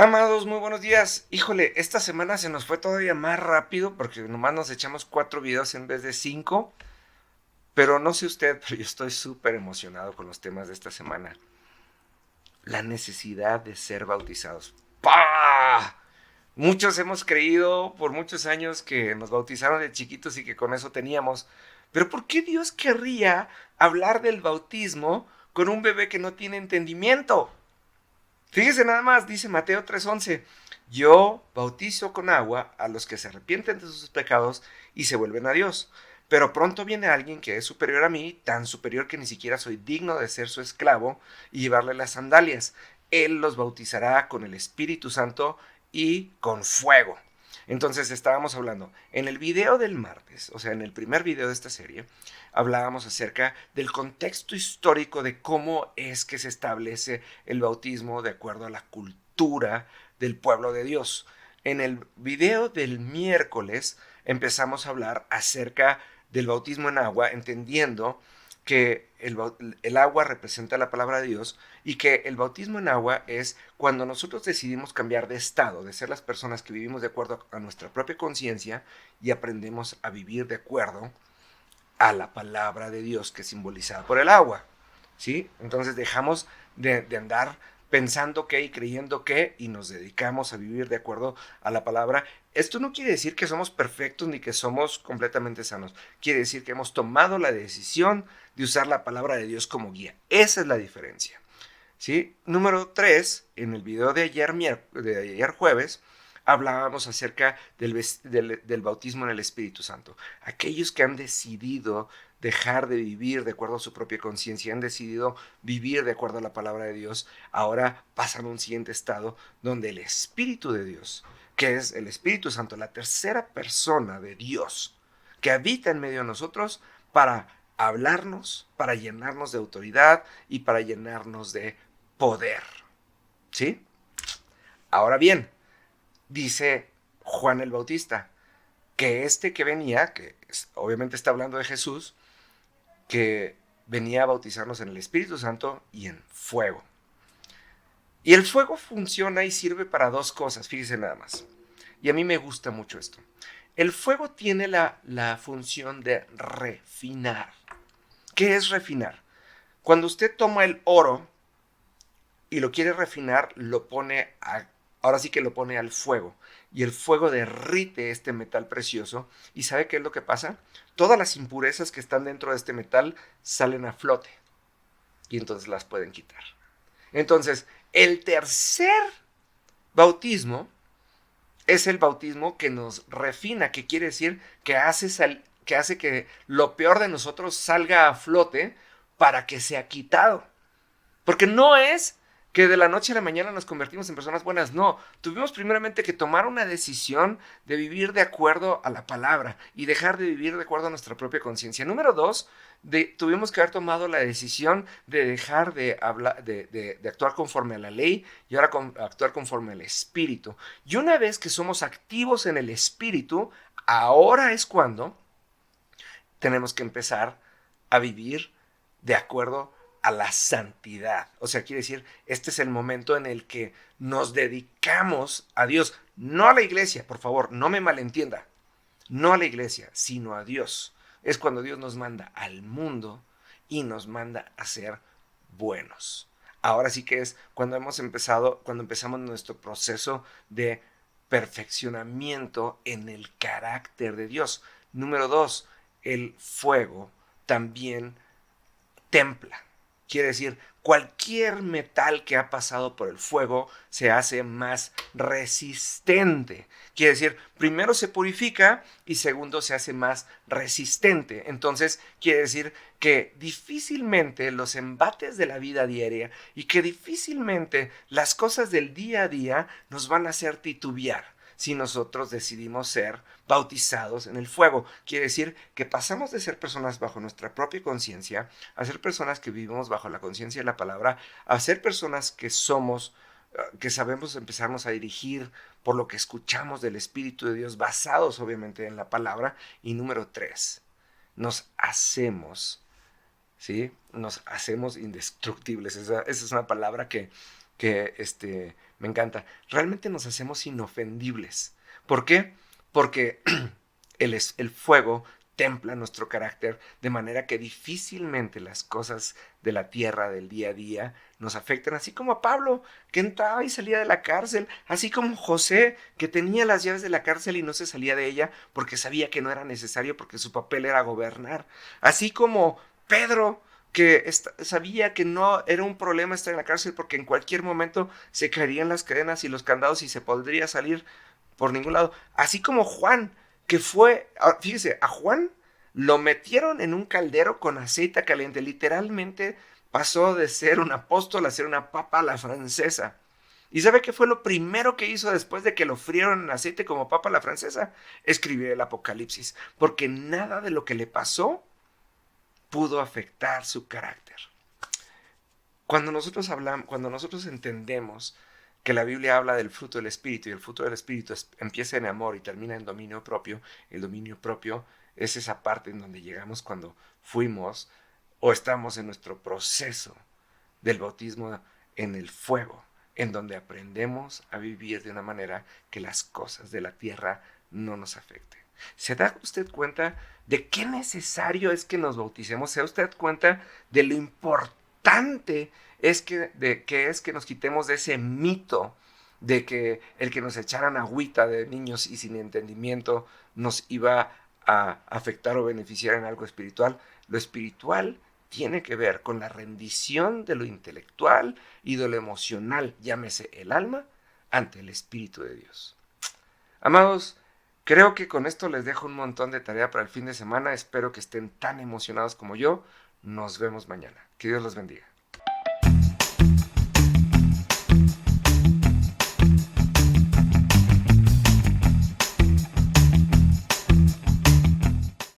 Amados, muy buenos días. Híjole, esta semana se nos fue todavía más rápido porque nomás nos echamos 4 videos en vez de 5. Pero no sé usted, pero yo estoy súper emocionado con los temas de esta semana. La necesidad de ser bautizados. ¡Pah! Muchos hemos creído por muchos años que nos bautizaron de chiquitos y que con eso teníamos. Pero ¿por qué Dios querría hablar del bautismo con un bebé que no tiene entendimiento? Fíjese nada más, dice Mateo 3:11, yo bautizo con agua a los que se arrepienten de sus pecados y se vuelven a Dios. Pero pronto viene alguien que es superior a mí, tan superior que ni siquiera soy digno de ser su esclavo y llevarle las sandalias. Él los bautizará con el Espíritu Santo y con fuego. Entonces estábamos hablando, en el video del martes, o sea, en el primer video de esta serie, hablábamos acerca del contexto histórico de cómo es que se establece el bautismo de acuerdo a la cultura del pueblo de Dios. En el video del miércoles empezamos a hablar acerca del bautismo en agua, entendiendo que el agua representa la palabra de Dios y que el bautismo en agua es cuando nosotros decidimos cambiar de estado, de ser las personas que vivimos de acuerdo a nuestra propia conciencia y aprendemos a vivir de acuerdo a la palabra de Dios que es simbolizada por el agua. ¿Sí? Entonces dejamos de andar pensando que y creyendo que y nos dedicamos a vivir de acuerdo a la palabra. Esto no quiere decir que somos perfectos ni que somos completamente sanos. Quiere decir que hemos tomado la decisión de usar la palabra de Dios como guía. Esa es la diferencia. ¿Sí? Número 3, en el video de ayer jueves, hablábamos acerca del bautismo en el Espíritu Santo. Aquellos que han decidido dejar de vivir de acuerdo a su propia conciencia, han decidido vivir de acuerdo a la palabra de Dios, ahora pasan a un siguiente estado donde el Espíritu de Dios, que es el Espíritu Santo, la tercera persona de Dios, que habita en medio de nosotros para hablarnos, para llenarnos de autoridad y para llenarnos de poder. ¿Sí? Ahora bien, dice Juan el Bautista, que este que venía, que obviamente está hablando de Jesús, que venía a bautizarnos en el Espíritu Santo y en fuego. Y el fuego funciona y sirve para dos cosas, fíjese nada más. Y a mí me gusta mucho esto. El fuego tiene la función de refinar. ¿Qué es refinar? Cuando usted toma el oro y lo quiere refinar, ahora sí que lo pone al fuego. Y el fuego derrite este metal precioso. ¿Y sabe qué es lo que pasa? Todas las impurezas que están dentro de este metal salen a flote. Y entonces las pueden quitar. Entonces, el tercer bautismo es el bautismo que nos refina, que quiere decir que hace que lo peor de nosotros salga a flote para que sea quitado. Porque no es que de la noche a la mañana nos convertimos en personas buenas, no. Tuvimos primeramente que tomar una decisión de vivir de acuerdo a la palabra y dejar de vivir de acuerdo a nuestra propia conciencia. Número dos, tuvimos que haber tomado la decisión de dejar de actuar conforme a la ley y ahora actuar conforme al Espíritu. Y una vez que somos activos en el Espíritu, ahora es cuando tenemos que empezar a vivir de acuerdo a la santidad. O sea, quiere decir, este es el momento en el que nos dedicamos a Dios, no a la iglesia, por favor, no me malentienda, no a la iglesia, sino a Dios. Es cuando Dios nos manda al mundo y nos manda a ser buenos. Ahora sí que es cuando empezamos nuestro proceso de perfeccionamiento en el carácter de Dios. Número dos, el fuego también templa. Quiere decir, cualquier metal que ha pasado por el fuego se hace más resistente. Quiere decir, primero se purifica y segundo se hace más resistente. Entonces, quiere decir que difícilmente los embates de la vida diaria y que difícilmente las cosas del día a día nos van a hacer titubear si nosotros decidimos ser bautizados en el fuego. Quiere decir que pasamos de ser personas bajo nuestra propia conciencia a ser personas que vivimos bajo la conciencia de la palabra, a ser personas que sabemos empezarnos a dirigir por lo que escuchamos del Espíritu de Dios, basados obviamente en la palabra. Y número tres, nos hacemos, ¿sí? Nos hacemos indestructibles. Esa es una palabra que Me encanta. Realmente nos hacemos inofendibles. ¿Por qué? Porque el fuego templa nuestro carácter de manera que difícilmente las cosas de la tierra, del día a día, nos afectan, así como a Pablo, que entraba y salía de la cárcel, así como José, que tenía las llaves de la cárcel y no se salía de ella porque sabía que no era necesario, porque su papel era gobernar, así como Pedro, que sabía que no era un problema estar en la cárcel porque en cualquier momento se caerían las cadenas y los candados y se podría salir por ningún lado, así como Juan, que fue, fíjese, a Juan lo metieron en un caldero con aceite caliente, literalmente pasó de ser un apóstol a ser una papa a la francesa. ¿Y sabe qué fue lo primero que hizo después de que lo frieron en aceite como papa a la francesa? Escribir el Apocalipsis, porque nada de lo que le pasó pudo afectar su carácter. Cuando nosotros hablamos, cuando nosotros entendemos que la Biblia habla del fruto del Espíritu y el fruto del Espíritu empieza en amor y termina en dominio propio, el dominio propio es esa parte en donde llegamos cuando fuimos o estamos en nuestro proceso del bautismo en el fuego, en donde aprendemos a vivir de una manera que las cosas de la tierra no nos afecten. ¿Se da usted cuenta de qué necesario es que nos bauticemos? ¿Se da usted cuenta de lo importante es que nos quitemos de ese mito de que el que nos echaran agüita de niños y sin entendimiento nos iba a afectar o beneficiar en algo espiritual? Lo espiritual tiene que ver con la rendición de lo intelectual y de lo emocional, llámese el alma, ante el Espíritu de Dios. Amados, creo que con esto les dejo un montón de tarea para el fin de semana. Espero que estén tan emocionados como yo. Nos vemos mañana. Que Dios los bendiga.